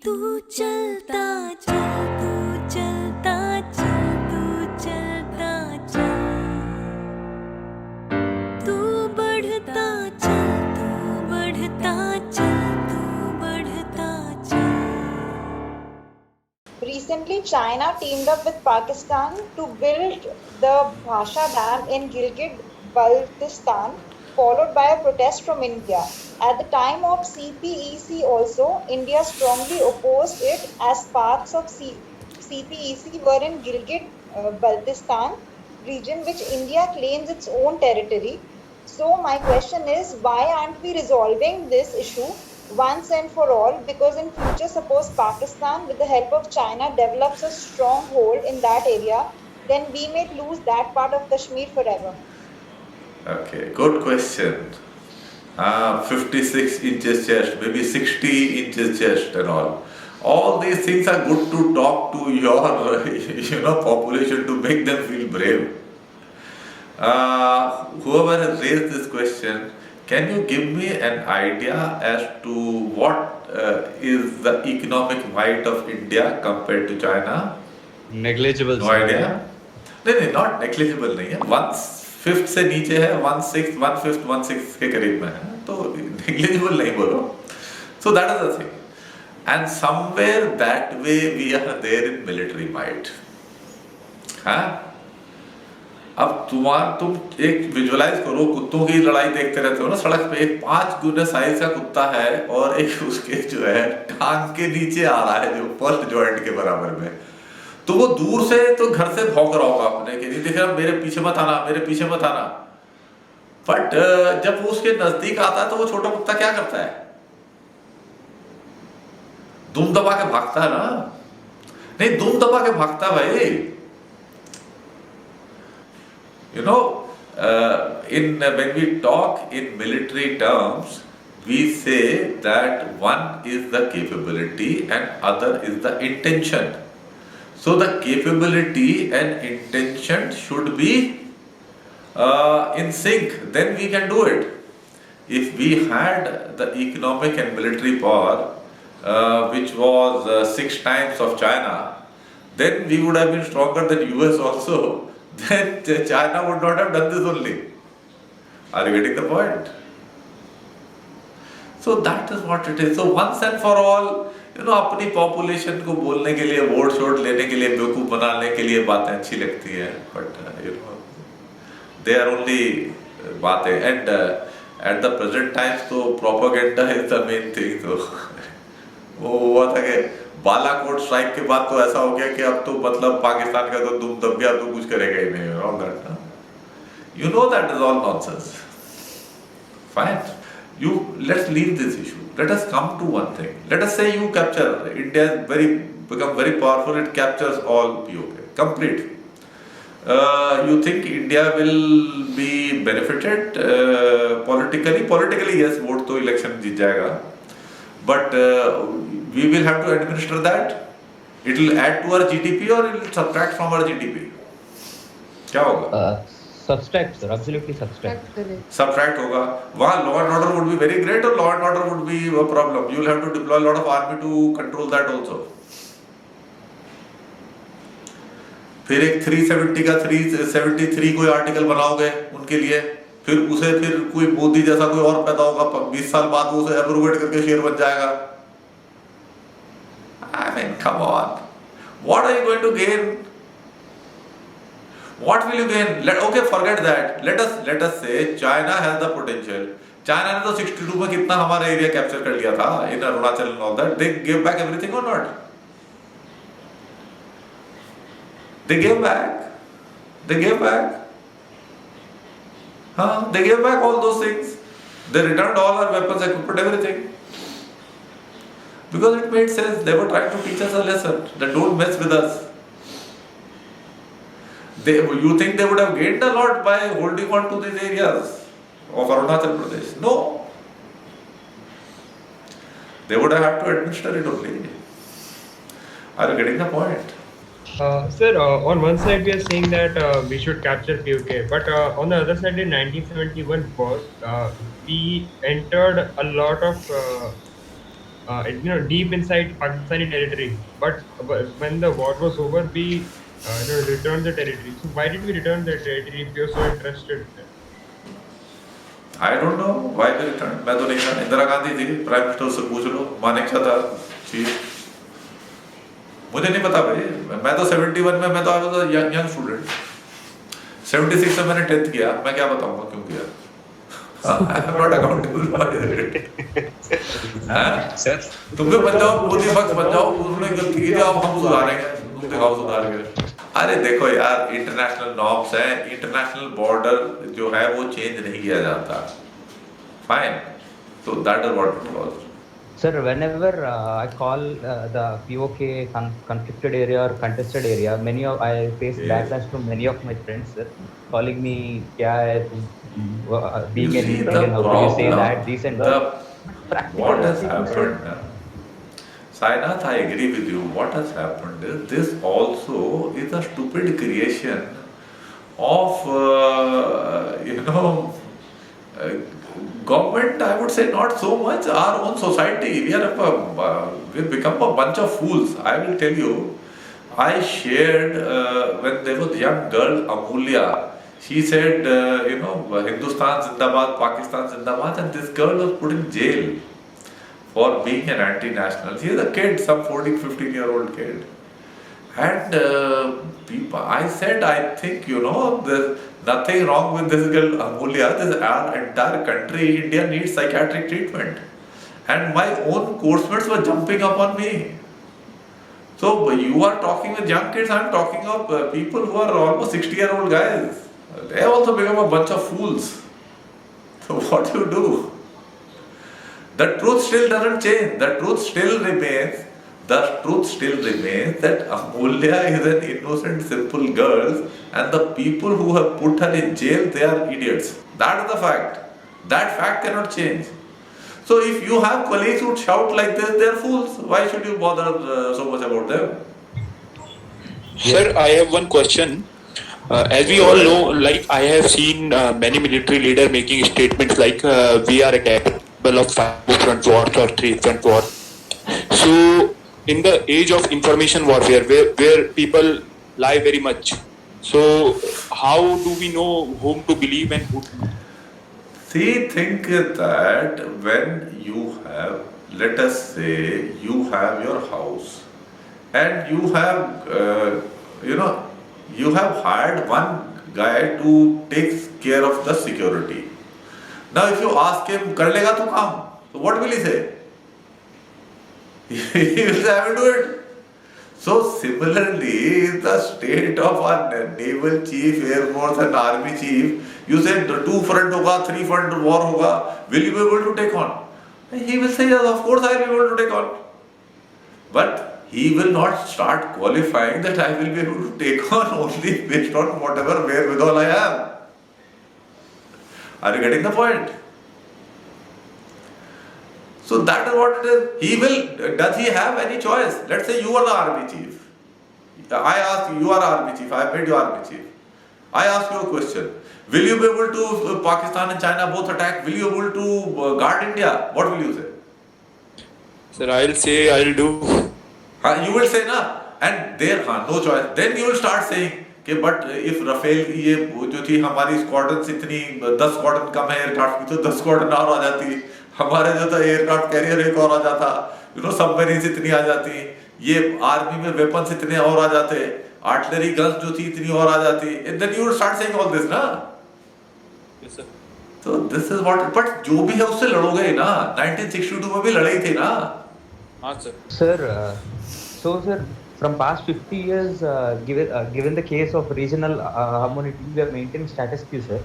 तू चलता चल, तू चलता चल, तू चलता चल, तू बढ़ता चल, तू बढ़ता चल, तू बढ़ता चल. Recently, China teamed up with Pakistan to build the Bhasha Dam in Gilgit-Baltistan, followed by a protest from India. At the time of CPEC also, India strongly opposed it as parts of CPEC were in Gilgit-Baltistan region, which India claims its own territory. So my question is, why aren't we resolving this issue once and for all? Because in future, suppose Pakistan with the help of China develops a stronghold in that area, then we may lose that part of Kashmir forever. Okay, good question. 56 inches chest, maybe 60 inches chest and all. All these things are good to talk to your population to make them feel brave. Whoever has raised this question, can you give me an idea as to what is the economic might of India compared to China? Negligible. No idea? नहीं, not negligible नहीं है. 1/5 से नीचे है, 1/6, 1/5, 1/6 के करीब में है, तो negligible नहीं बोलो. So that is the thing. And somewhere that way we are there in military might. हाँ? अब तुम एक विजुअलाइज करो, कुत्तों की लड़ाई देखते रहते हो ना सड़क पे, एक 5 गुना साइज का कुत्ता है और एक उसके जो है टांग के नीचे आ रहा है जो फर्स्ट जॉइंट के बराबर में, तो वो दूर से तो घर से भौंक रहा होगा अपने कि नहीं देख रहा, मेरे पीछे मत आना, मेरे पीछे मत आना. बट जब वो उसके नजदीक आता है तो वो छोटा कुत्ता क्या करता है? दुम दबा के भागता है ना. नहीं, दुम दबा के भागता भाई. When we talk in military terms, we say that one is the capability and other is the intention. So the capability and intention should be in sync, then we can do it. If we had the economic and military power which was 6 times of China, then we would have been stronger than US also. Then China would not have done this only. Are you getting the point? So that is what it is. So once and for all, अपनी population को बोलने के लिए, vote Schott लेने के लिए, बेवकूफ बनाने के लिए बातें अच्छी लगती है, बट दे आर ओनली बातें. And at the present times तो propaganda is the main thing. तो वो हुआ था कि बालाकोट स्ट्राइक के बाद तो ऐसा हो गया कि अब तो मतलब पाकिस्तान का तो दुम दब गया, तो कुछ करेगा ही नहीं. All that, you know, that is all nonsense. Fine. Let's leave this issue. Let us come to one thing. Let us say you capture India, become very powerful. It captures all POK, complete. You think India will be benefited politically? Politically, yes, vote तो election जीत जाएगा. But we will have to administer that. It will add to our GDP or it will subtract from our GDP. क्या होगा? Subtract, sir. Absolutely subtract. Subtract होगा. वहाँ law and order would be very great or law and order would be a problem. You will have to deploy a lot of army to control that also. फिर एक 370 का 373 कोई article बनाओगे उनके लिए, फिर कोई मोदी जैसा कोई और पैदा होगा, 20 साल बाद वो उसे एब्रोगेट करके शेर बन जाएगा. I mean, come on. What are you going to gain? What will you gain? Okay, forget that. Let us say China has the potential. China ने तो 62 में कितना हमारा एरिया कैप्चर कर लिया था in Arunachal and all that. They gave back everything or not? They gave back. They gave back. They gave back all those things. They returned all our weapons, equipment, everything. Because it made sense. They were trying to teach us a lesson that don't mess with us. You think they would have gained a lot by holding on to these areas of Arunachal Pradesh? No. They would have had to administer it only. Are you getting the point? Sir, on one side we are saying that we should capture POK, but on the other side in 1971 war, we entered a lot of deep inside Pakistani territory. But when the war was over, we returned the territory. So why did we return the territory if we were so interested? I don't know why they returned. मैं तो नहीं जाना. इंदिरा गांधी थी prime minister, से पूछ लो. मानेकशॉ था chief. मुझे नहीं पता भाई. मैं तो 71 में, मैं तो आई वाज यंग स्टूडेंट. 76 में मैंने 10th किया. मैं क्या बताऊंगा क्यों किया. I am not accountable for it. Sir, तुम भी बन जाओ, मोदी पक्ष बन जाओ. उन्होंने गलती की, अब हम सुधारेंगे. तुम दिखाओ सुधार के. अरे देखो यार, इंटरनेशनल नॉर्म्स है. इंटरनेशनल बॉर्डर जो है वो चेंज नहीं किया जाता. Fine. So that is what it was. sir, whenever I call the POK conflicted area or contested area, I face Yeah. backlash from many of my friends, sir, calling me kya hai tu, being You an see the Indian, how can you say problem, that, this and that. Practically what has nothing, sir. happened now? Sainath, I agree with you. What has happened is this also is a stupid creation of government. I would say not so much our own society. We've become a bunch of fools. I will tell you. I shared when there was young girl Amulya. She said, Hindustan Zindabad, Pakistan Zindabad, and this girl was put in jail for being an anti-national. She is a kid, some 14, 15-year-old kid. And I said, I think, there's nothing wrong with this girl Amulya. Our entire country, India, needs psychiatric treatment. And my own coursemates were jumping up on me. So you are talking with young kids, I'm talking of people who are almost 60-year-old guys. They have also become a bunch of fools. So what do you do? The truth still doesn't change. The truth still remains that Amulya is an innocent, simple girl, and the people who have put her in jail, they are idiots. That is the fact. That fact cannot change. So if you have colleagues who shout like this, they are fools. Why should you bother so much about them? Sir, I have one question. As we all know, like I have seen many military leaders making statements like we are capable of 5 front wars or 3 front wars. So in the age of information warfare where people lie very much, so how do we know whom to believe and who to? See, think that when you have, let us say, you have your house and you have, you have hired one guy to take care of the security. Now, if you ask him, "Kar lega tu kaam?" So what will he say? He will say, "I will do it." So similarly, the state of our naval chief, air force, and army chief, you said 2 front hoga, 3 front war hoga. Will you be able to take on? He will say, "Yes, of course I will be able to take on." But he will not start qualifying that I will be able to take on only based on whatever wherewithal I have. Are you getting the point? So that is what it is. Does he have any choice? Let's say you are the army chief. I ask you, you are army chief, I made you army chief. I ask you a question. Will you be able to, Pakistan and China both attack, will you be able to guard India? What will you say? Sir, I'll say I'll do. You will say na, and there no choice. Then you will start saying कि but if Rafale ये जो थी हमारी squadron इतनी 10 squadron कम है aircraft की, तो 10 squadron और आ जाती. हमारे जो था एयरक्राफ्ट कैरियर एक और आ जाता, सबमरीन्स इतनी आ जाती, ये आर्मी में वेपन्स इतने और आ जाते, आर्टिलरी गन्स जो थी इतनी और आ जाती. And then you will start saying all this ना. Yes, sir. So this is what. But जो भी है उससे लड़ोगे ना. 1962 में भी लड़े ही थे ना. हाँ sir. Sir, sir, from past 50 years, given the case of regional harmony, we are maintaining status quo, sir,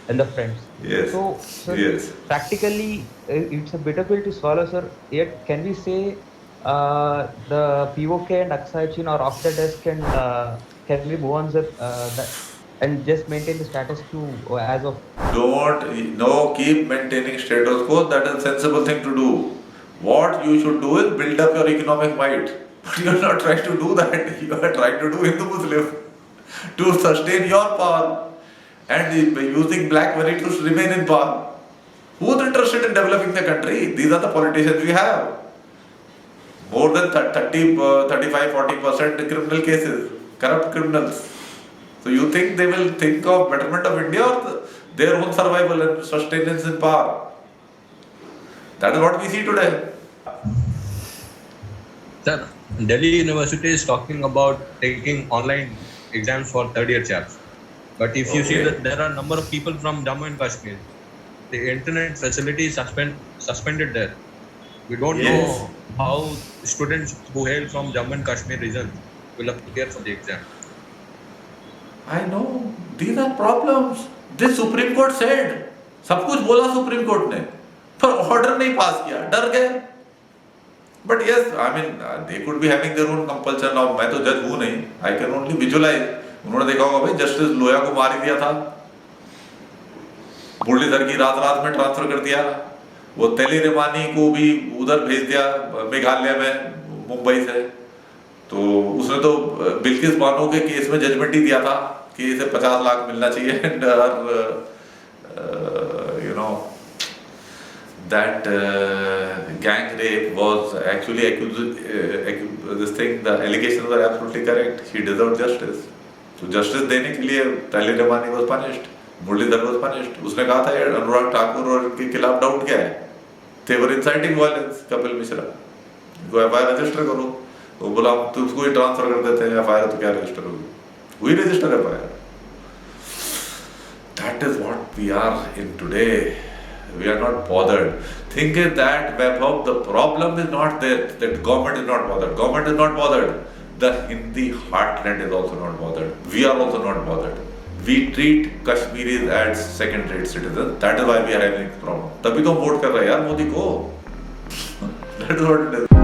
and the friends. Yes. So, sir, Yes. practically, it's a bitter pill to swallow, sir. Yet, can we say the POK and Akshay Chin are off the desk, and can we move on, sir, and just maintain the status quo as of? Keep maintaining status quo. That is a sensible thing to do. What you should do is build up your economic might. But you are not trying to do that. You are trying to do Hindu-Muslim to sustain your power and using black money to remain in power. Who is interested in developing the country? These are the politicians we have. more than 30, 35, 40% criminal cases, corrupt criminals. So you think they will think of betterment of India or their own survival and sustenance in power? That is what we see today. Sir, Delhi University is talking about taking online exams for third year chaps. But if you see Okay. that there are a number of people from Jammu and Kashmir, the internet facility is suspended there. We don't Yes. know how students who hail from Jammu and Kashmir region will appear for the exam. I know, these are problems. This Supreme Court said, सब कुछ बोला supreme court ने, पर order नहीं पास किया, डर गए. But yes, I mean, they could be having their own compulsion. Now, मैं तो जज हूँ नहीं, I can only visualize. उन्होंने देखा होगा भाई जस्टिस लोया को मार ही दिया था, मुरलीधर की रात में ट्रांसफर कर दिया, वो तेली रेमानी को भी उधर भेज दिया मेघालय में मुंबई से. तो उसने तो बिल्किस बानो के केस में जजमेंट ही दिया था कि इसे 50 लाख मिलना चाहिए. And you know that gang rape was actually this thing, the allegations were absolutely correct. He deserved justice. So justice देने के लिए तैली रेमानी was punished, Muralidhar was punished. उसने कहा था अनुराग ठाकुर और के खिलाफ डाउट क्या है? They were inciting violence. Kapil Mishra को FIR रजिस्टर करो. वो बोला तो उसको ही ट्रांसफर कर देते हैं. FIR तो क्या रजिस्टर होगी? हुई register FIR. That is what we are in today. We are not bothered. Think is that Vaibhav, the problem is not there, that government is not bothered. Government is not bothered. The Hindi heartland is also not bothered. We are also not bothered. We treat Kashmiris as second-rate citizens. That is why we are having this problem. तभी तो vote कर रहे हैं यार मोदी को. That is what it is.